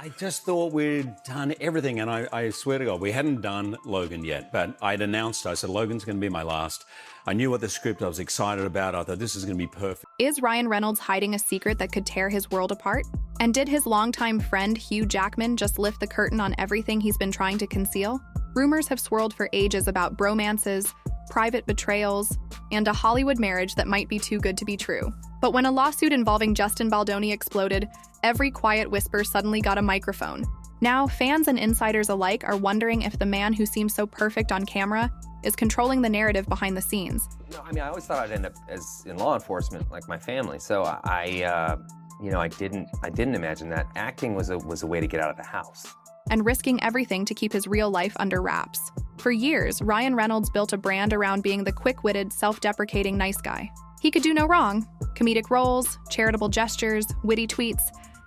I just thought we'd done everything, and I swear to God, we hadn't done Logan yet, but I said, Logan's going to be my last. I knew what the script I was excited about. I thought this is going to be perfect. Is Ryan Reynolds hiding a secret that could tear his world apart? And did his longtime friend Hugh Jackman just lift the curtain on everything he's been trying to conceal? Rumors have swirled for ages about bromances, private betrayals, and a Hollywood marriage that might be too good to be true. But when a lawsuit involving Justin Baldoni exploded, every quiet whisper suddenly got a microphone. Now, fans and insiders alike are wondering if the man who seems so perfect on camera is controlling the narrative behind the scenes. No, I mean, I always thought I'd end up as in law enforcement, like my family. So I didn't imagine that acting was a way to get out of the house. And risking everything to keep his real life under wraps. For years, Ryan Reynolds built a brand around being the quick-witted, self-deprecating nice guy. He could do no wrong. Comedic roles, charitable gestures, witty tweets,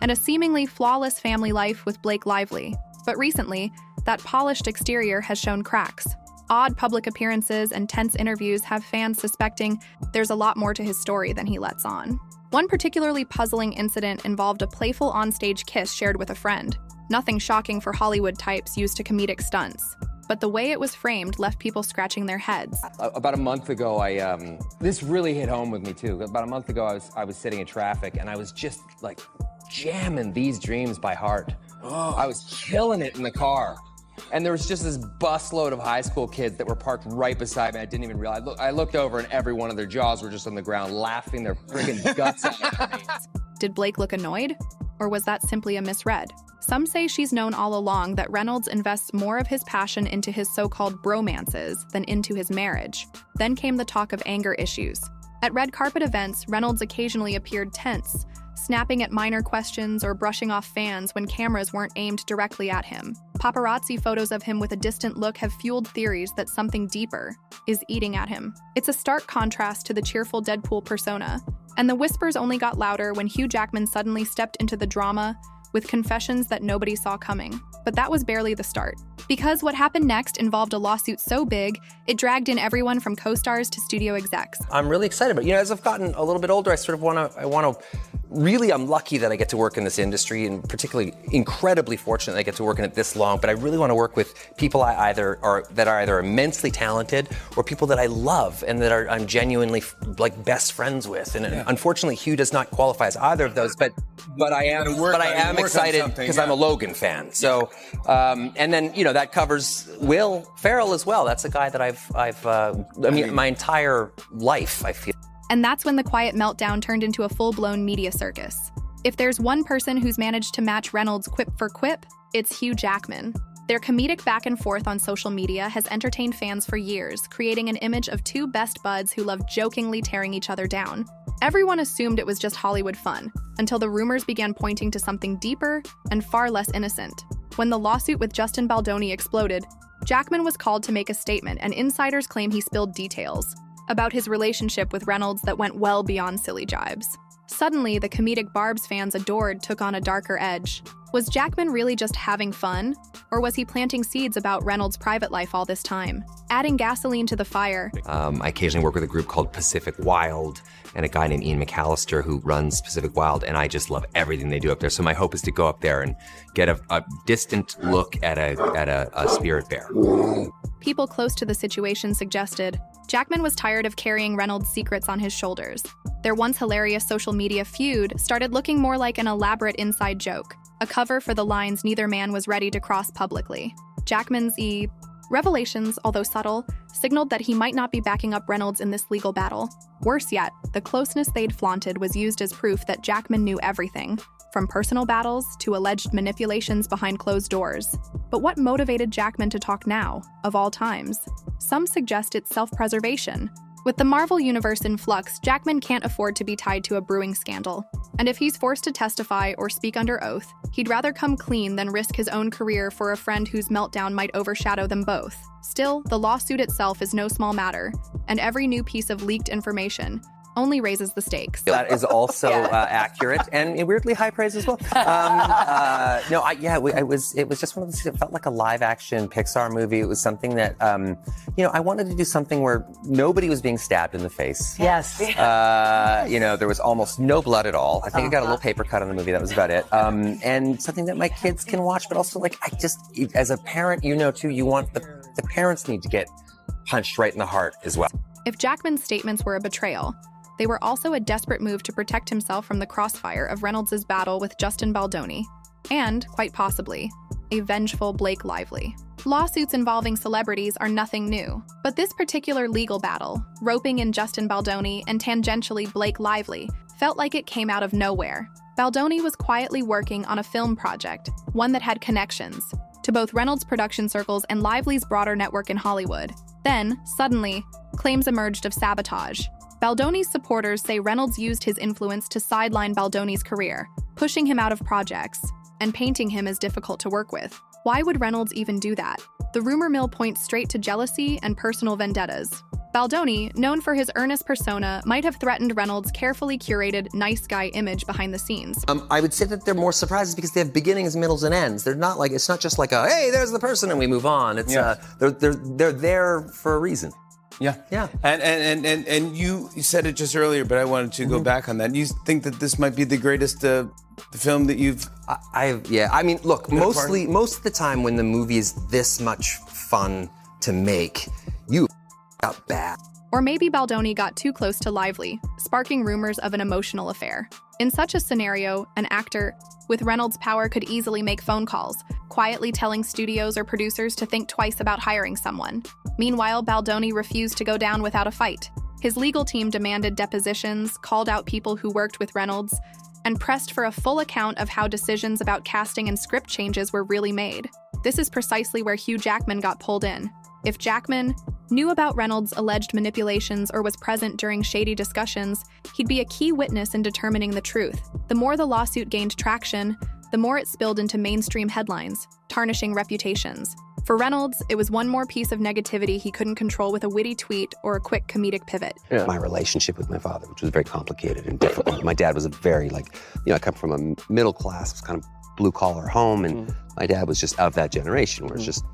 and a seemingly flawless family life with Blake Lively. But recently, that polished exterior has shown cracks. Odd public appearances and tense interviews have fans suspecting there's a lot more to his story than he lets on. One particularly puzzling incident involved a playful onstage kiss shared with a friend. Nothing shocking for Hollywood types used to comedic stunts. But the way it was framed left people scratching their heads. About a month ago, this really hit home with me too. About a month ago, I was sitting in traffic and I was just like jamming These Dreams by heart. Oh. I was killing it in the car. And there was just this busload of high school kids that were parked right beside me. I didn't even realize. I looked over and every one of their jaws were just on the ground, laughing their friggin' guts out. Did Blake look annoyed? Or was that simply a misread? Some say she's known all along that Reynolds invests more of his passion into his so-called bromances than into his marriage. Then came the talk of anger issues. At red carpet events, Reynolds occasionally appeared tense, snapping at minor questions or brushing off fans when cameras weren't aimed directly at him. Paparazzi photos of him with a distant look have fueled theories that something deeper is eating at him. It's a stark contrast to the cheerful Deadpool persona, and the whispers only got louder when Hugh Jackman suddenly stepped into the drama with confessions that nobody saw coming. But that was barely the start. Because what happened next involved a lawsuit so big, it dragged in everyone from co-stars to studio execs. I'm really excited, but as I've gotten a little bit older, I'm lucky that I get to work in this industry, and particularly incredibly fortunate that I get to work in it this long, but I really want to work with people that are either immensely talented or people that I love and that I'm genuinely like best friends with. And unfortunately, Hugh does not qualify as either of those, but I am excited because I'm a Logan fan. So, and then, that covers Will Ferrell as well. That's a guy that my entire life, I feel. And that's when the quiet meltdown turned into a full-blown media circus. If there's one person who's managed to match Reynolds quip for quip, it's Hugh Jackman. Their comedic back and forth on social media has entertained fans for years, creating an image of two best buds who love jokingly tearing each other down. Everyone assumed it was just Hollywood fun, until the rumors began pointing to something deeper and far less innocent. When the lawsuit with Justin Baldoni exploded, Jackman was called to make a statement, and insiders claim he spilled details about his relationship with Reynolds that went well beyond silly jibes. Suddenly, the comedic Barbs fans adored took on a darker edge. Was Jackman really just having fun? Or was he planting seeds about Reynolds' private life all this time, adding gasoline to the fire? I occasionally work with a group called Pacific Wild and a guy named Ian McAllister who runs Pacific Wild, and I just love everything they do up there. So my hope is to go up there and get a distant look at a spirit bear. People close to the situation suggested Jackman was tired of carrying Reynolds' secrets on his shoulders. Their once hilarious social media feud started looking more like an elaborate inside joke, a cover for the lines neither man was ready to cross publicly. Jackman's revelations, although subtle, signaled that he might not be backing up Reynolds in this legal battle. Worse yet, the closeness they'd flaunted was used as proof that Jackman knew everything, from personal battles to alleged manipulations behind closed doors. But what motivated Jackman to talk now, of all times? Some suggest it's self-preservation. With the Marvel Universe in flux, Jackman can't afford to be tied to a brewing scandal. And if he's forced to testify or speak under oath, he'd rather come clean than risk his own career for a friend whose meltdown might overshadow them both. Still, the lawsuit itself is no small matter, and every new piece of leaked information only raises the stakes. That is also accurate and weirdly high praise as well. It was just one of those. It felt like a live action Pixar movie. It was something that I wanted to do something where nobody was being stabbed in the face. Yes. There was almost no blood at all. I think I got a little paper cut on the movie. That was about it. And something that my kids can watch, but also as a parent, too, you want the parents need to get punched right in the heart as well. If Jackman's statements were a betrayal, they were also a desperate move to protect himself from the crossfire of Reynolds' battle with Justin Baldoni, and, quite possibly, a vengeful Blake Lively. Lawsuits involving celebrities are nothing new, but this particular legal battle, roping in Justin Baldoni and tangentially Blake Lively, felt like it came out of nowhere. Baldoni was quietly working on a film project, one that had connections to both Reynolds' production circles and Lively's broader network in Hollywood. Then, suddenly, claims emerged of sabotage. Baldoni's supporters say Reynolds used his influence to sideline Baldoni's career, pushing him out of projects and painting him as difficult to work with. Why would Reynolds even do that? The rumor mill points straight to jealousy and personal vendettas. Baldoni, known for his earnest persona, might have threatened Reynolds' carefully curated nice guy image behind the scenes. I would say that they're more surprises because they have beginnings, middles, and ends. They're not like, it's not just like hey, there's the person and we move on. It's they're there for a reason. Yeah. And you said it just earlier, but I wanted to go back on that. You think that this might be the greatest film that you've... Look, most of the time when the movie is this much fun to make, you up bad. Or maybe Baldoni got too close to Lively, sparking rumors of an emotional affair. In such a scenario, an actor with Reynolds' power could easily make phone calls, quietly telling studios or producers to think twice about hiring someone. Meanwhile, Baldoni refused to go down without a fight. His legal team demanded depositions, called out people who worked with Reynolds, and pressed for a full account of how decisions about casting and script changes were really made. This is precisely where Hugh Jackman got pulled in. If Jackman knew about Reynolds' alleged manipulations or was present during shady discussions, he'd be a key witness in determining the truth. The more the lawsuit gained traction, the more it spilled into mainstream headlines, tarnishing reputations. For Reynolds, it was one more piece of negativity he couldn't control with a witty tweet or a quick comedic pivot. Yeah. My relationship with my father, which was very complicated and difficult. My dad was a very, I come from a middle class, kind of blue-collar home, and my dad was just of that generation where it's just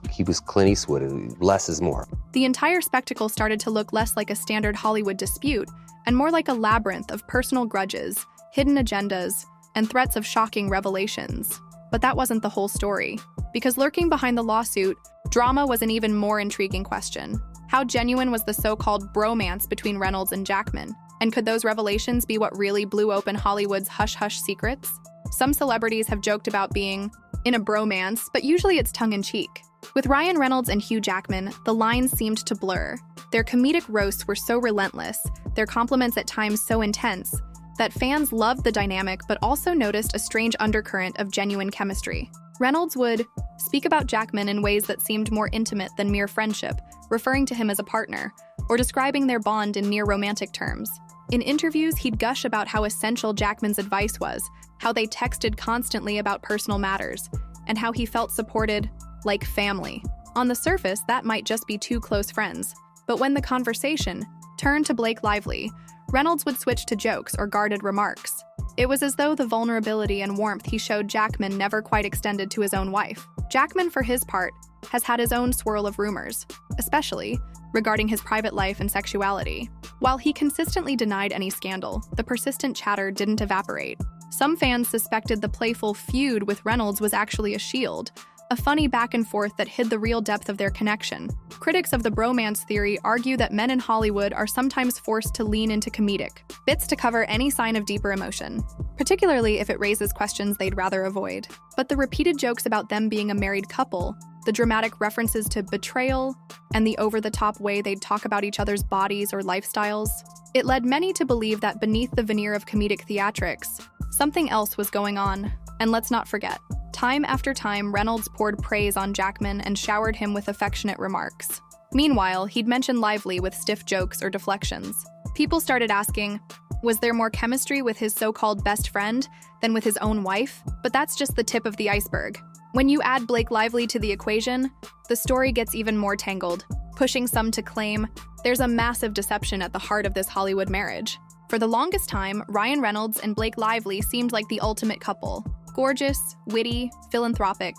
he was Clint Eastwood, and less is more. The entire spectacle started to look less like a standard Hollywood dispute and more like a labyrinth of personal grudges, hidden agendas, and threats of shocking revelations. But that wasn't the whole story, because lurking behind the lawsuit, drama was an even more intriguing question. How genuine was the so-called bromance between Reynolds and Jackman? And could those revelations be what really blew open Hollywood's hush-hush secrets? Some celebrities have joked about being in a bromance, but usually it's tongue-in-cheek. With Ryan Reynolds and Hugh Jackman, the lines seemed to blur. Their comedic roasts were so relentless, their compliments at times so intense, that fans loved the dynamic but also noticed a strange undercurrent of genuine chemistry. Reynolds would speak about Jackman in ways that seemed more intimate than mere friendship, referring to him as a partner, or describing their bond in near romantic terms. In interviews, he'd gush about how essential Jackman's advice was, how they texted constantly about personal matters, and how he felt supported like family. On the surface, that might just be two close friends, but when the conversation turned to Blake Lively, Reynolds would switch to jokes or guarded remarks. It was as though the vulnerability and warmth he showed Jackman never quite extended to his own wife. Jackman, for his part, has had his own swirl of rumors, especially regarding his private life and sexuality. While he consistently denied any scandal, the persistent chatter didn't evaporate. Some fans suspected the playful feud with Reynolds was actually a shield, a funny back and forth that hid the real depth of their connection. Critics of the bromance theory argue that men in Hollywood are sometimes forced to lean into comedic bits to cover any sign of deeper emotion, particularly if it raises questions they'd rather avoid. But the repeated jokes about them being a married couple, the dramatic references to betrayal, and the over-the-top way they'd talk about each other's bodies or lifestyles, it led many to believe that beneath the veneer of comedic theatrics, something else was going on. And let's not forget, time after time, Reynolds poured praise on Jackman and showered him with affectionate remarks. Meanwhile, he'd mention Lively with stiff jokes or deflections. People started asking, was there more chemistry with his so-called best friend than with his own wife? But that's just the tip of the iceberg. When you add Blake Lively to the equation, the story gets even more tangled. pushing some to claim there's a massive deception at the heart of this Hollywood marriage. For the longest time, Ryan Reynolds and Blake Lively seemed like the ultimate couple. Gorgeous, witty, philanthropic,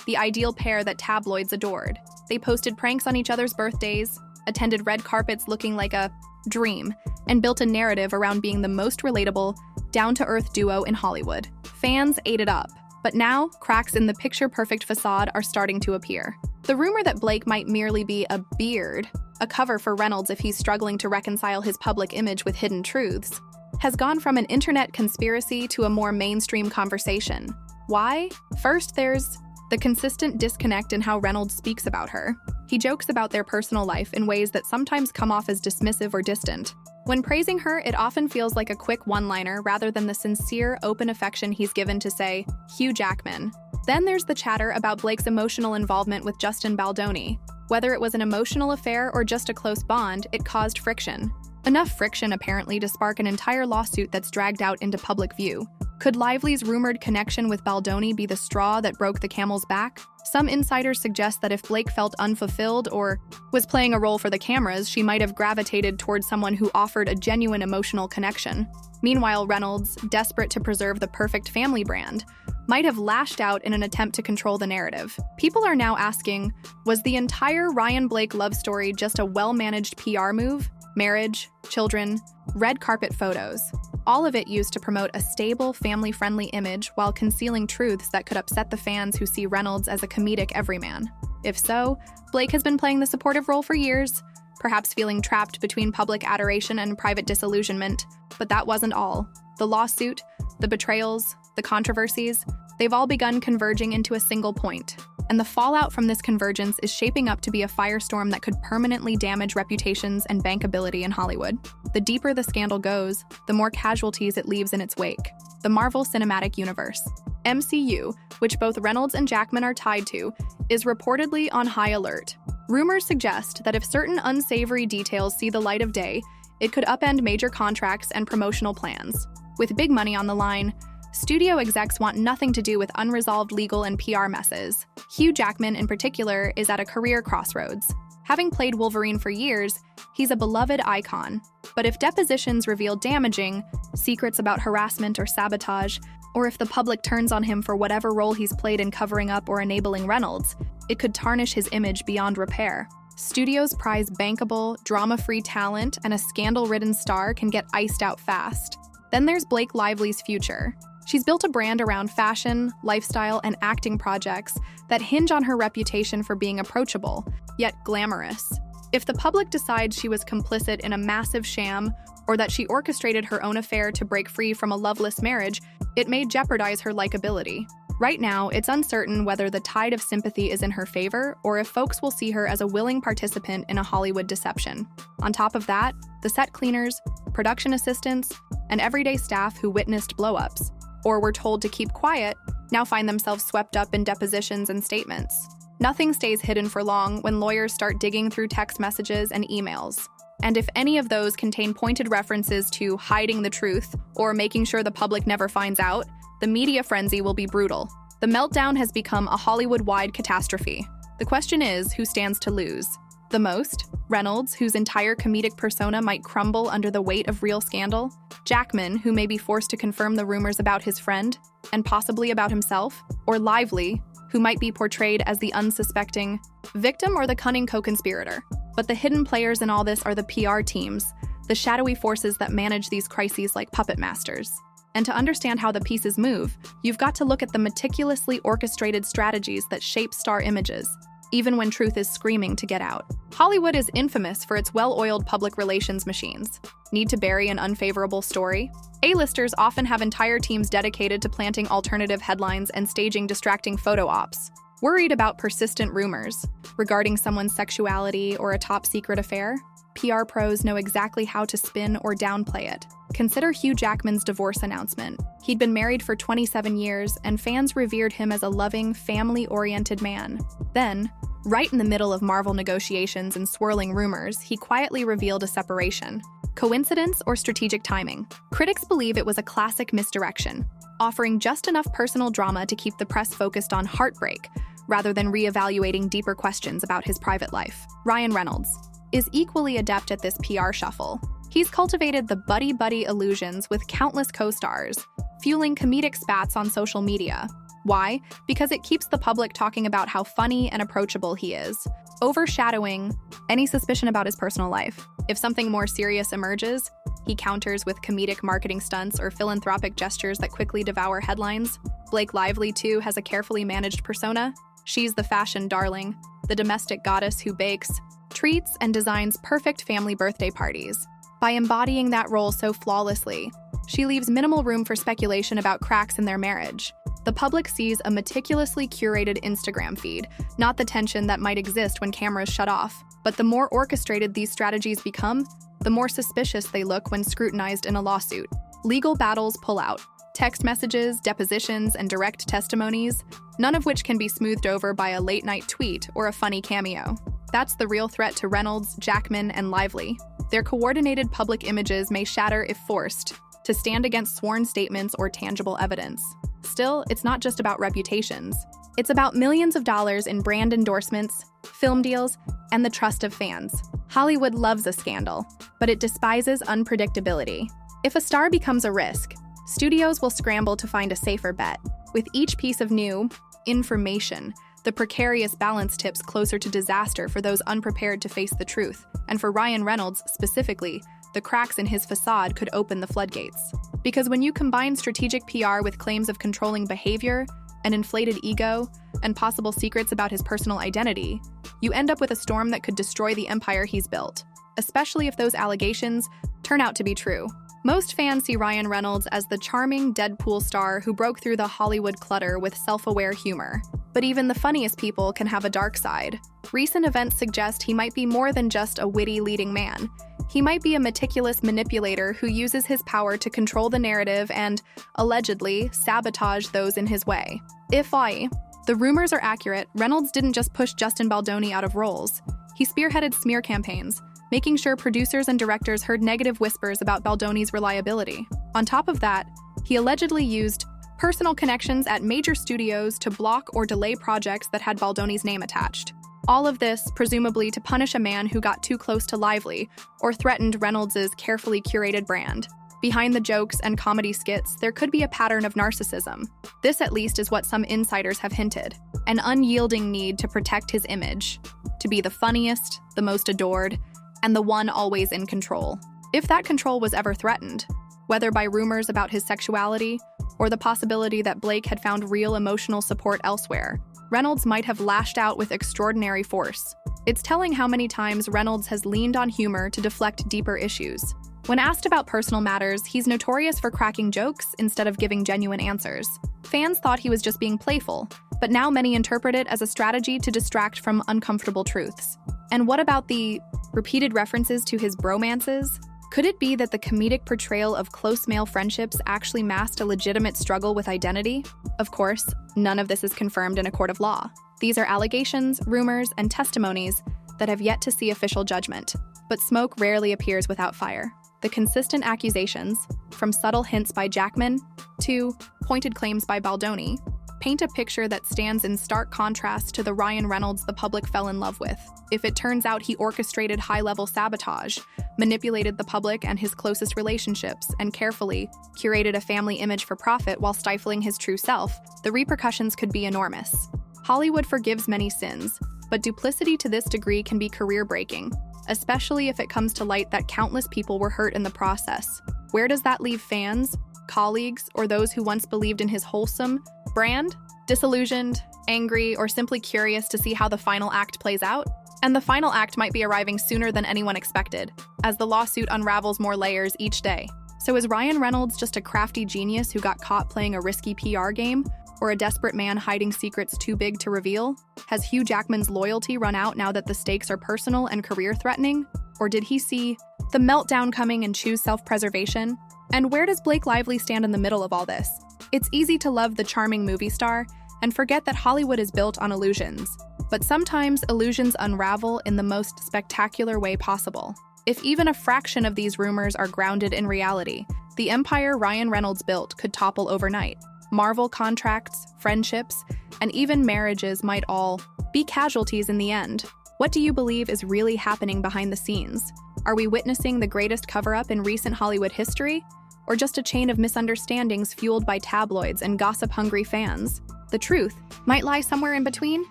the ideal pair that tabloids adored. They posted pranks on each other's birthdays, attended red carpets looking like a dream, and built a narrative around being the most relatable, down-to-earth duo in Hollywood. Fans ate it up, but now cracks in the picture-perfect facade are starting to appear. The rumor that Blake might merely be a beard, a cover for Reynolds if he's struggling to reconcile his public image with hidden truths, has gone from an internet conspiracy to a more mainstream conversation. Why? First, there's the consistent disconnect in how Reynolds speaks about her. He jokes about their personal life in ways that sometimes come off as dismissive or distant. When praising her, it often feels like a quick one-liner rather than the sincere, open affection he's given to, say, Hugh Jackman. Then there's the chatter about Blake's emotional involvement with Justin Baldoni. Whether it was an emotional affair or just a close bond, it caused friction. Enough friction, apparently, to spark an entire lawsuit that's dragged out into public view. Could Lively's rumored connection with Baldoni be the straw that broke the camel's back? Some insiders suggest that if Blake felt unfulfilled or was playing a role for the cameras, she might have gravitated towards someone who offered a genuine emotional connection. Meanwhile, Reynolds, desperate to preserve the perfect family brand, might have lashed out in an attempt to control the narrative. People are now asking, was the entire Ryan Blake love story just a well-managed PR move? Marriage, children, red carpet photos, all of it used to promote a stable, family-friendly image while concealing truths that could upset the fans who see Reynolds as a comedic everyman. If so, Blake has been playing the supportive role for years, perhaps feeling trapped between public adoration and private disillusionment. But that wasn't all. The lawsuit, the betrayals, the controversies, they've all begun converging into a single point. And the fallout from this convergence is shaping up to be a firestorm that could permanently damage reputations and bankability in Hollywood. The deeper the scandal goes, the more casualties it leaves in its wake. The Marvel Cinematic Universe, MCU, which both Reynolds and Jackman are tied to, is reportedly on high alert. Rumors suggest that if certain unsavory details see the light of day, it could upend major contracts and promotional plans. With big money on the line, studio execs want nothing to do with unresolved legal and PR messes. Hugh Jackman, in particular, is at a career crossroads. Having played Wolverine for years, he's a beloved icon. But if depositions reveal damaging secrets about harassment or sabotage, or if the public turns on him for whatever role he's played in covering up or enabling Reynolds, it could tarnish his image beyond repair. Studios prize bankable, drama-free talent, and a scandal-ridden star can get iced out fast. Then there's Blake Lively's future. She's built a brand around fashion, lifestyle, and acting projects that hinge on her reputation for being approachable, yet glamorous. If the public decides she was complicit in a massive sham, or that she orchestrated her own affair to break free from a loveless marriage, it may jeopardize her likability. Right now, it's uncertain whether the tide of sympathy is in her favor or if folks will see her as a willing participant in a Hollywood deception. On top of that, the set cleaners, production assistants, and everyday staff who witnessed blow-ups, or were told to keep quiet, now find themselves swept up in depositions and statements. Nothing stays hidden for long when lawyers start digging through text messages and emails. And if any of those contain pointed references to hiding the truth or making sure the public never finds out, the media frenzy will be brutal. The meltdown has become a Hollywood-wide catastrophe. The question is, who stands to lose? The most? Reynolds, whose entire comedic persona might crumble under the weight of real scandal? Jackman, who may be forced to confirm the rumors about his friend, and possibly about himself? Or Lively, who might be portrayed as the unsuspecting victim or the cunning co-conspirator? But the hidden players in all this are the PR teams, the shadowy forces that manage these crises like puppet masters. And to understand how the pieces move, you've got to look at the meticulously orchestrated strategies that shape star images, even when truth is screaming to get out. Hollywood is infamous for its well-oiled public relations machines. Need to bury an unfavorable story? A-listers often have entire teams dedicated to planting alternative headlines and staging distracting photo ops. Worried about persistent rumors regarding someone's sexuality or a top-secret affair? PR pros know exactly how to spin or downplay it. Consider Hugh Jackman's divorce announcement. He'd been married for 27 years, and fans revered him as a loving, family-oriented man. Then, right in the middle of Marvel negotiations and swirling rumors, he quietly revealed a separation. Coincidence or strategic timing? Critics believe it was a classic misdirection, offering just enough personal drama to keep the press focused on heartbreak, rather than reevaluating deeper questions about his private life. Ryan Reynolds is equally adept at this PR shuffle. He's cultivated the buddy-buddy illusions with countless co-stars, fueling comedic spats on social media. Why? Because it keeps the public talking about how funny and approachable he is, overshadowing any suspicion about his personal life. If something more serious emerges, he counters with comedic marketing stunts or philanthropic gestures that quickly devour headlines. Blake Lively, too, has a carefully managed persona. She's the fashion darling, the domestic goddess who bakes, treats, and designs perfect family birthday parties. By embodying that role so flawlessly, she leaves minimal room for speculation about cracks in their marriage. The public sees a meticulously curated Instagram feed, not the tension that might exist when cameras shut off. But the more orchestrated these strategies become, the more suspicious they look when scrutinized in a lawsuit. Legal battles pull out. Text messages, depositions, and direct testimonies, none of which can be smoothed over by a late-night tweet or a funny cameo. That's the real threat to Reynolds, Jackman, and Lively. Their coordinated public images may shatter if forced to stand against sworn statements or tangible evidence. Still, it's not just about reputations. It's about millions of dollars in brand endorsements, film deals, and the trust of fans. Hollywood loves a scandal, but it despises unpredictability. If a star becomes a risk, studios will scramble to find a safer bet. With each piece of new information, the precarious balance tips closer to disaster for those unprepared to face the truth. And for Ryan Reynolds specifically, the cracks in his facade could open the floodgates. Because when you combine strategic PR with claims of controlling behavior, an inflated ego, and possible secrets about his personal identity, you end up with a storm that could destroy the empire he's built, especially if those allegations turn out to be true. Most fans see Ryan Reynolds as the charming Deadpool star who broke through the Hollywood clutter with self-aware humor. But even the funniest people can have a dark side. Recent events suggest he might be more than just a witty leading man. He might be a meticulous manipulator who uses his power to control the narrative and, allegedly, sabotage those in his way. If the rumors are accurate, Reynolds didn't just push Justin Baldoni out of roles. He spearheaded smear campaigns, making sure producers and directors heard negative whispers about Baldoni's reliability. On top of that, he allegedly used personal connections at major studios to block or delay projects that had Baldoni's name attached. All of this, presumably to punish a man who got too close to Lively or threatened Reynolds' carefully curated brand. Behind the jokes and comedy skits, there could be a pattern of narcissism. This, at least, is what some insiders have hinted. An unyielding need to protect his image, to be the funniest, the most adored, and the one always in control. If that control was ever threatened, whether by rumors about his sexuality or the possibility that Blake had found real emotional support elsewhere, Reynolds might have lashed out with extraordinary force. It's telling how many times Reynolds has leaned on humor to deflect deeper issues. When asked about personal matters, he's notorious for cracking jokes instead of giving genuine answers. Fans thought he was just being playful, but now many interpret it as a strategy to distract from uncomfortable truths. And what about the repeated references to his bromances? Could it be that the comedic portrayal of close male friendships actually masked a legitimate struggle with identity? Of course, none of this is confirmed in a court of law. These are allegations, rumors, and testimonies that have yet to see official judgment. But smoke rarely appears without fire. The consistent accusations, from subtle hints by Jackman to pointed claims by Baldoni, paint a picture that stands in stark contrast to the Ryan Reynolds the public fell in love with. If it turns out he orchestrated high-level sabotage, manipulated the public and his closest relationships, and carefully curated a family image for profit while stifling his true self, the repercussions could be enormous. Hollywood forgives many sins, but duplicity to this degree can be career-breaking, especially if it comes to light that countless people were hurt in the process. Where does that leave fans, colleagues, or those who once believed in his wholesome brand? Disillusioned, angry, or simply curious to see how the final act plays out? And the final act might be arriving sooner than anyone expected, as the lawsuit unravels more layers each day. So is Ryan Reynolds just a crafty genius who got caught playing a risky PR game? Or a desperate man hiding secrets too big to reveal? Has Hugh Jackman's loyalty run out now that the stakes are personal and career-threatening? Or did he see the meltdown coming and choose self-preservation? And where does Blake Lively stand in the middle of all this? It's easy to love the charming movie star and forget that Hollywood is built on illusions. But sometimes illusions unravel in the most spectacular way possible. If even a fraction of these rumors are grounded in reality, the empire Ryan Reynolds built could topple overnight. Marvel contracts, friendships, and even marriages might all be casualties in the end. What do you believe is really happening behind the scenes? Are we witnessing the greatest cover-up in recent Hollywood history? Or just a chain of misunderstandings fueled by tabloids and gossip-hungry fans? The truth might lie somewhere in between,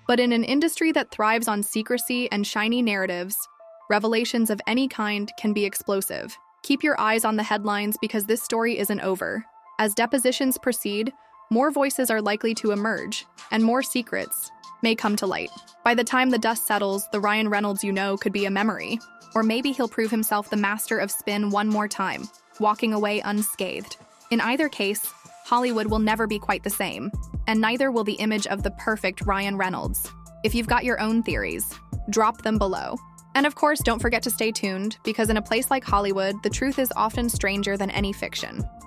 but in an industry that thrives on secrecy and shiny narratives, revelations of any kind can be explosive. Keep your eyes on the headlines because this story isn't over. As depositions proceed, more voices are likely to emerge, and more secrets may come to light. By the time the dust settles, the Ryan Reynolds you know could be a memory. Or maybe he'll prove himself the master of spin one more time, walking away unscathed. In either case, Hollywood will never be quite the same, and neither will the image of the perfect Ryan Reynolds. If you've got your own theories, drop them below. And of course, don't forget to stay tuned, because in a place like Hollywood, the truth is often stranger than any fiction.